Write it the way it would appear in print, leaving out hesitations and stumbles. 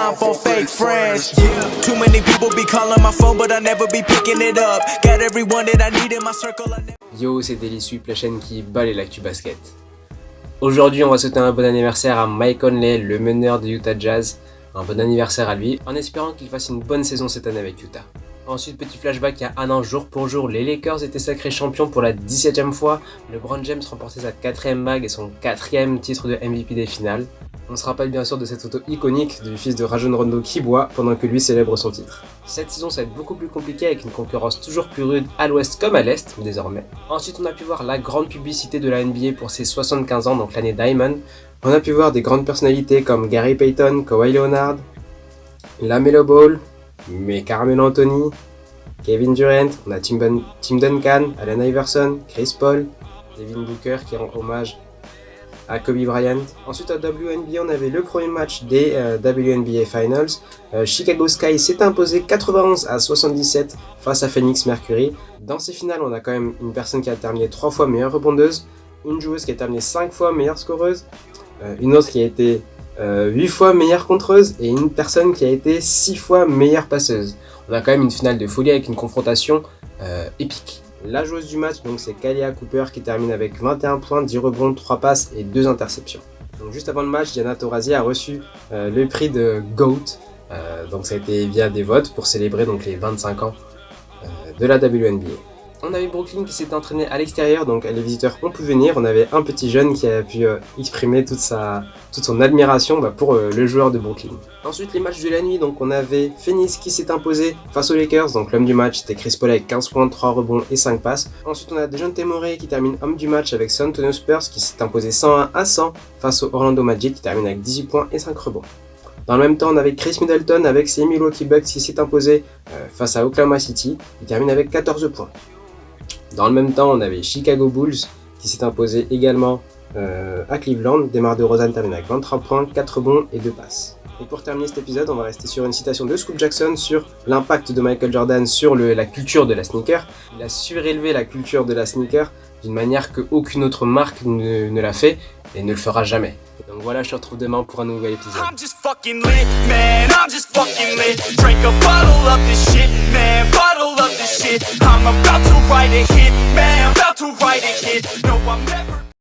time for fake friends. Too many people be calling my phone, but I never be picking it up. Got everyone that I need in my circle. Yo, c'est Delisweep, la chaîne qui balaye l'actu basket. Aujourd'hui, on va souhaiter un bon anniversaire à Mike Conley, le meneur de Utah Jazz. Un bon anniversaire à lui, en espérant qu'il fasse une bonne saison cette année avec Utah. Ensuite, petit flashback, il y a un an, jour pour jour, les Lakers étaient sacrés champions pour la 17e fois. LeBron James remportait sa 4e bague et son 4e titre de MVP des finales. On se rappelle bien sûr de cette photo iconique du fils de Rajon Rondo qui boit pendant que lui célèbre son titre. Cette saison, ça va être beaucoup plus compliqué avec une concurrence toujours plus rude à l'ouest comme à l'est désormais. Ensuite, on a pu voir la grande publicité de la NBA pour ses 75 ans, donc l'année Diamond. On a pu voir des grandes personnalités comme Gary Payton, Kawhi Leonard, LaMelo Ball, mais Carmelo Anthony, Kevin Durant, on a Tim Duncan, Allen Iverson, Chris Paul, Devin Booker qui rend hommage à Kobe Bryant. Ensuite à WNBA, on avait le premier match des WNBA Finals. Chicago Sky s'est imposé 91-77 face à Phoenix Mercury. Dans ces finales, on a quand même une personne qui a terminé 3 fois meilleure rebondeuse, une joueuse qui a terminé 5 fois meilleure scoreuse, une autre qui a été 8 fois meilleure contreuse et une personne qui a été 6 fois meilleure passeuse. On a quand même une finale de folie avec une confrontation épique. La joueuse du match, donc c'est Kahleah Copper qui termine avec 21 points, 10 rebonds, 3 passes et 2 interceptions. Donc juste avant le match, Diana Taurasi a reçu le prix de GOAT. Donc ça a été via des votes pour célébrer donc les 25 ans de la WNBA. On avait Brooklyn qui s'était entraîné à l'extérieur, donc les visiteurs ont pu venir. On avait un petit jeune qui a pu exprimer toute son admiration pour le joueur de Brooklyn. Ensuite, les matchs de la nuit, donc on avait Phoenix qui s'est imposé face aux Lakers. Donc l'homme du match, c'était Chris Paul avec 15 points, 3 rebonds et 5 passes. Ensuite, on a Dejounte Murray qui termine homme du match avec San Antonio Spurs qui s'est imposé 101-100 face au Orlando Magic qui termine avec 18 points et 5 rebonds. Dans le même temps, on avait Chris Middleton avec ses Milwaukee Bucks qui s'est imposé face à Oklahoma City. Il termine avec 14 points. Dans le même temps, on avait Chicago Bulls qui s'est imposé également à Cleveland. DeMar DeRozan termine avec 23 points, 4 rebonds et 2 passes. Et pour terminer cet épisode, on va rester sur une citation de Scoop Jackson sur l'impact de Michael Jordan sur la culture de la sneaker. Il a surélevé la culture de la sneaker d'une manière qu'aucune autre marque ne l'a fait et ne le fera jamais. Donc voilà, je te retrouve demain pour un nouvel épisode. I'm just fucking lit, man, I'm just fucking lit. Drink a bottle of this shit, man, bottle of this shit. I'm about to write a hit, man, about to write a hit. No, I'm never